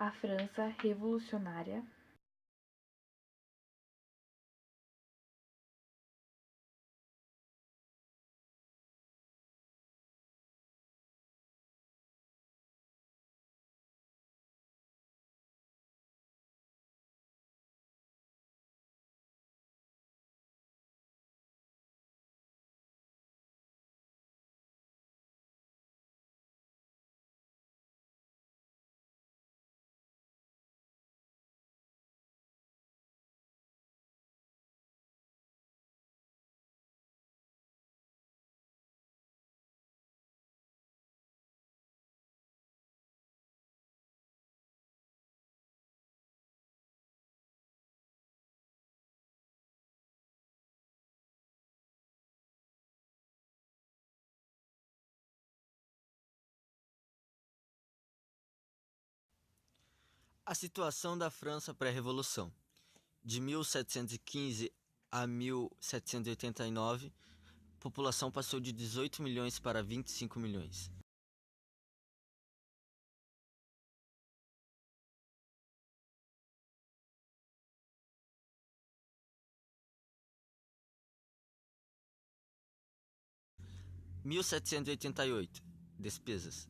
A França Revolucionária. A situação da França pré-revolução. De 1715 a 1789, a população passou de 18 milhões para 25 milhões. Em 1788, despesas: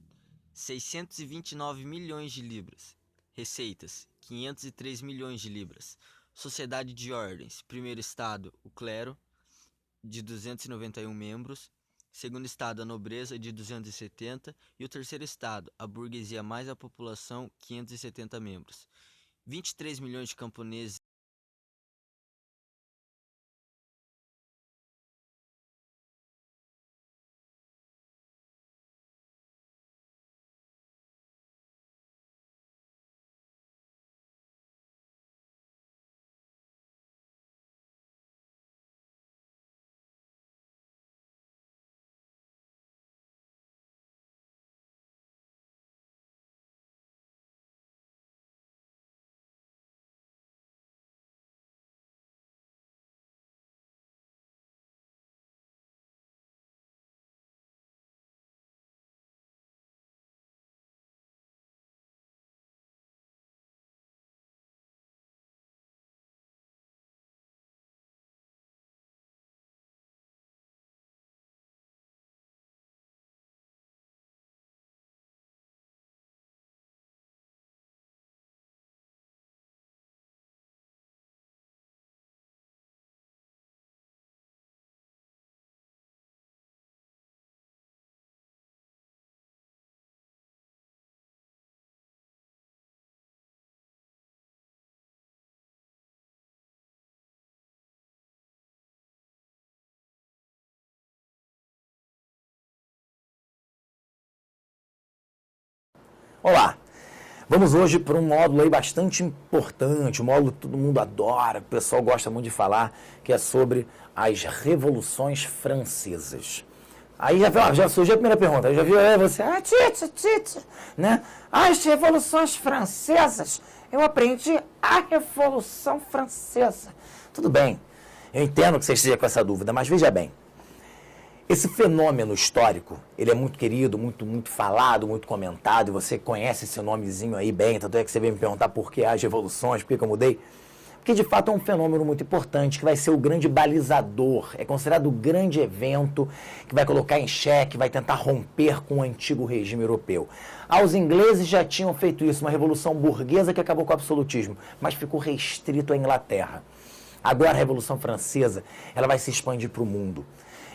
629 milhões de libras. Receitas: 503 milhões de libras. Sociedade de ordens: primeiro estado, o clero, de 291 membros. Segundo estado, a nobreza, de 270. E o terceiro estado, a burguesia mais a população, 570 membros. 23 milhões de camponeses. Olá, vamos hoje para um módulo aí bastante importante, um módulo que todo mundo adora, que o pessoal gosta muito de falar, que é sobre as revoluções francesas. Aí já surgiu a primeira pergunta, já viu você, Tite, né? As revoluções francesas, eu aprendi a Revolução Francesa. Tudo bem, eu entendo que você esteja com essa dúvida, mas veja bem. Esse fenômeno histórico, ele é muito querido, muito falado, muito comentado, e você conhece esse nomezinho aí bem, tanto é que você veio me perguntar por que as revoluções, por que eu mudei. Porque de fato é um fenômeno muito importante, que vai ser o grande balizador, é considerado o grande evento que vai colocar em xeque, vai tentar romper com o antigo regime europeu. Os ingleses já tinham feito isso, uma revolução burguesa que acabou com o absolutismo, mas ficou restrito à Inglaterra. Agora a Revolução Francesa, ela vai se expandir para o mundo.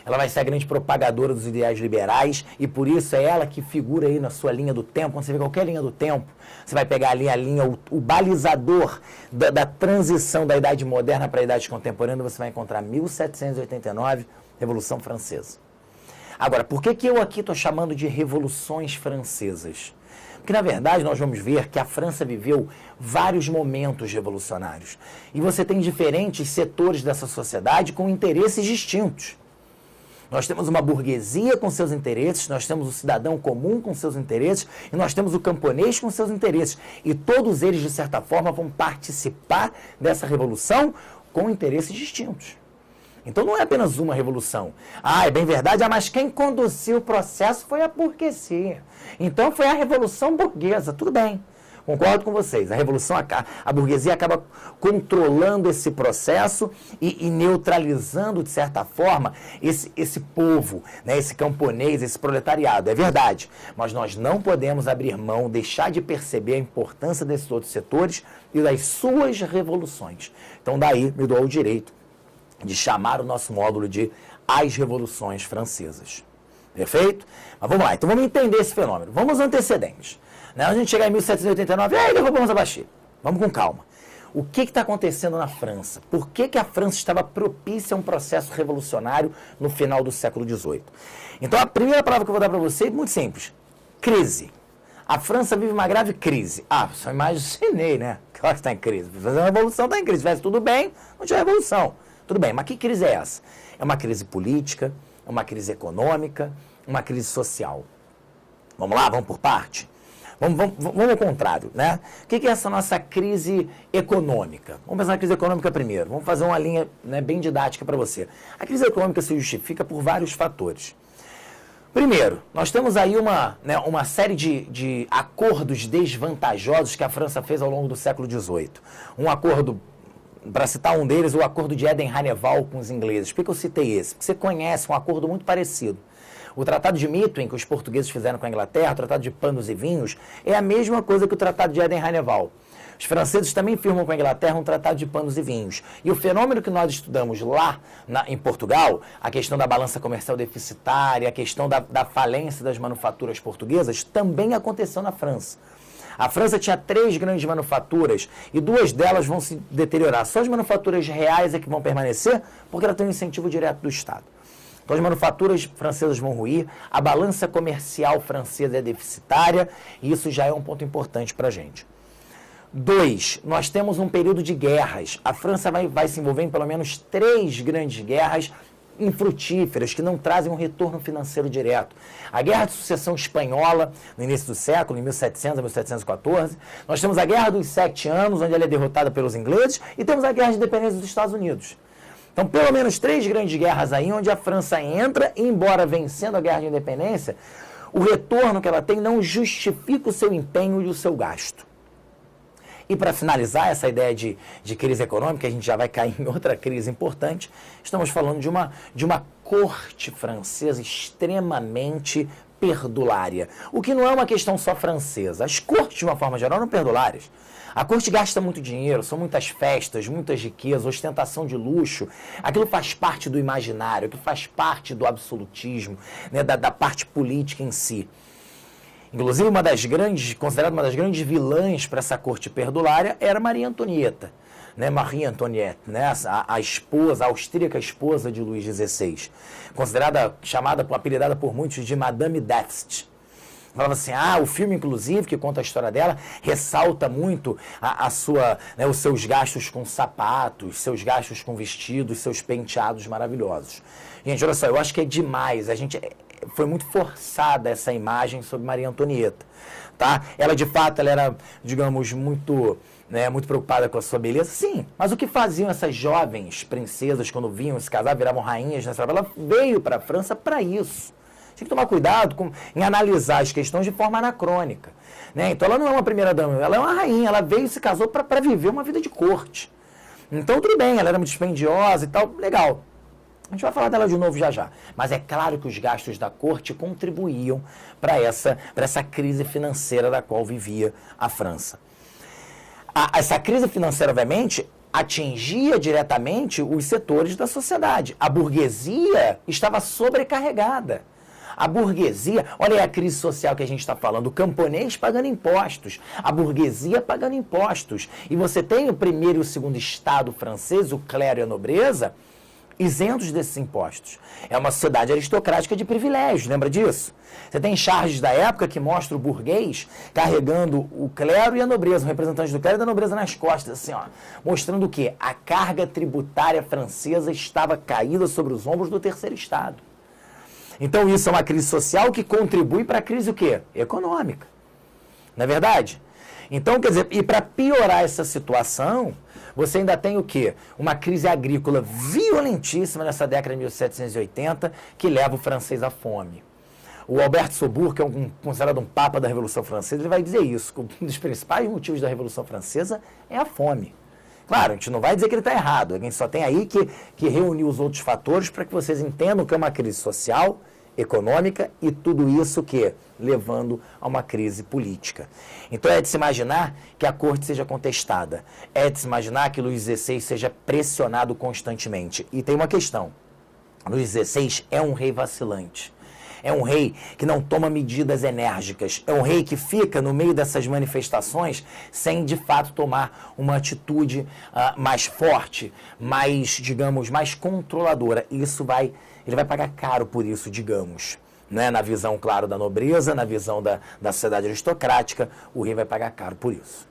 Ela vai ser a grande propagadora dos ideais liberais e por isso é ela que figura aí na sua linha do tempo. Quando você vê qualquer linha do tempo, você vai pegar ali a linha, o balizador da transição da Idade Moderna para a Idade Contemporânea, você vai encontrar 1789, Revolução Francesa. Agora, por que eu aqui estou chamando de Revoluções Francesas? Porque, na verdade, nós vamos ver que a França viveu vários momentos revolucionários. E você tem diferentes setores dessa sociedade com interesses distintos. Nós temos uma burguesia com seus interesses, nós temos o cidadão comum com seus interesses e nós temos o camponês com seus interesses. E todos eles, de certa forma, vão participar dessa revolução com interesses distintos. Então não é apenas uma revolução. É bem verdade, mas quem conduziu o processo foi a burguesia. Então foi a Revolução Burguesa, tudo bem. Concordo com vocês. A revolução, a burguesia acaba controlando esse processo e neutralizando, de certa forma, esse povo, né, esse camponês, esse proletariado. É verdade. Mas nós não podemos abrir mão, deixar de perceber a importância desses outros setores e das suas revoluções. Então, daí me dou o direito de chamar o nosso módulo de As Revoluções Francesas. Perfeito? Mas vamos lá. Então, vamos entender esse fenômeno. Vamos aos antecedentes. A gente chegar em 1789, derrubamos a Bastilha. Vamos com calma. O que está acontecendo na França? Por que a França estava propícia a um processo revolucionário no final do século XVIII? Então, a primeira palavra que eu vou dar para você é muito simples. Crise. A França vive uma grave crise. Só imaginei, né? Claro que está em crise. Fazer uma revolução está em crise. Se tivesse tudo bem, não tinha revolução. Tudo bem, mas que crise é essa? É uma crise política, é uma crise econômica, uma crise social. Vamos lá, vamos por parte? Vamos ao contrário, né? O que é essa nossa crise econômica? Vamos pensar na crise econômica primeiro. Vamos fazer uma linha, né, bem didática para você. A crise econômica se justifica por vários fatores. Primeiro, nós temos aí uma série de acordos desvantajosos que a França fez ao longo do século XVIII. Um acordo, para citar um deles, o acordo de Eden-Haneval com os ingleses. Por que eu citei esse? Porque você conhece um acordo muito parecido. O Tratado de Methuen, que os portugueses fizeram com a Inglaterra, o Tratado de Panos e Vinhos, é a mesma coisa que o Tratado de Eden-Haneval. Os franceses também firmam com a Inglaterra um Tratado de Panos e Vinhos. E o fenômeno que nós estudamos lá em Portugal, a questão da balança comercial deficitária, a questão da falência das manufaturas portuguesas, também aconteceu na França. A França tinha 3 grandes manufaturas e 2 delas vão se deteriorar. Só as manufaturas reais é que vão permanecer, porque ela tem um incentivo direto do Estado. Então, as manufaturas francesas vão ruir, a balança comercial francesa é deficitária, e isso já é um ponto importante para a gente. 2, nós temos um período de guerras. A França vai se envolver em pelo menos 3 grandes guerras infrutíferas, que não trazem um retorno financeiro direto. A Guerra de Sucessão Espanhola, no início do século, em 1700 a 1714. Nós temos a Guerra dos 7 Anos, onde ela é derrotada pelos ingleses, e temos a Guerra de Independência dos Estados Unidos. Então, pelo menos 3 grandes guerras aí, onde a França entra, e embora vencendo a Guerra de Independência, o retorno que ela tem não justifica o seu empenho e o seu gasto. E para finalizar essa ideia de crise econômica, a gente já vai cair em outra crise importante, estamos falando de uma corte francesa extremamente perdulária. O que não é uma questão só francesa. As cortes, de uma forma geral, não perdulárias. A corte gasta muito dinheiro, são muitas festas, muitas riquezas, ostentação de luxo. Aquilo faz parte do imaginário, que faz parte do absolutismo, né, da parte política em si. Inclusive, considerada uma das grandes vilãs para essa corte perdulária era Maria Antonieta, né, Marie Antoinette, né, a esposa, a austríaca esposa de Luís XVI, apelidada por muitos de Madame Death. Falava assim, o filme, inclusive, que conta a história dela, ressalta muito os seus gastos com sapatos, seus gastos com vestidos, seus penteados maravilhosos. Gente, olha só, eu acho que é demais. Foi muito forçada essa imagem sobre Maria Antonieta, tá? Ela, de fato, ela era, digamos, muito preocupada com a sua beleza. Sim, mas o que faziam essas jovens princesas quando vinham se casar, viravam rainhas nessa... Ela veio para a França para isso. Tem que tomar cuidado em analisar as questões de forma anacrônica, né? Então, ela não é uma primeira-dama, ela é uma rainha. Ela veio e se casou para viver uma vida de corte. Então, tudo bem, ela era muito dispendiosa e tal, legal. A gente vai falar dela de novo já já. Mas é claro que os gastos da corte contribuíam para essa crise financeira da qual vivia a França. Essa crise financeira, obviamente, atingia diretamente os setores da sociedade. A burguesia estava sobrecarregada. A burguesia, olha aí a crise social que a gente está falando, o camponês pagando impostos, a burguesia pagando impostos. E você tem o primeiro e o segundo estado francês, o clero e a nobreza, isentos desses impostos. É uma sociedade aristocrática de privilégios, lembra disso? Você tem charges da época que mostra o burguês carregando o clero e a nobreza, o representante do clero e da nobreza nas costas, assim, mostrando o quê? A carga tributária francesa estava caída sobre os ombros do terceiro estado. Então isso é uma crise social que contribui para a crise o quê? Econômica. Não é verdade? Então, quer dizer, e para piorar essa situação, você ainda tem o quê? Uma crise agrícola violentíssima nessa década de 1780, que leva o francês à fome. O Albert Saubour, que é considerado um papa da Revolução Francesa, ele vai dizer isso, que um dos principais motivos da Revolução Francesa é a fome. Claro, a gente não vai dizer que ele está errado, a gente só tem aí que reunir os outros fatores para que vocês entendam que é uma crise social, econômica e tudo isso que levando a uma crise política. Então é de se imaginar que a corte seja contestada, é de se imaginar que Luís XVI seja pressionado constantemente. E tem uma questão, Luís XVI é um rei vacilante. É um rei que não toma medidas enérgicas. É um rei que fica no meio dessas manifestações sem, de fato, tomar uma atitude mais forte, mais, digamos, mais controladora. E ele vai pagar caro por isso, digamos. Né? Na visão, claro, da nobreza, na visão da sociedade aristocrática, o rei vai pagar caro por isso.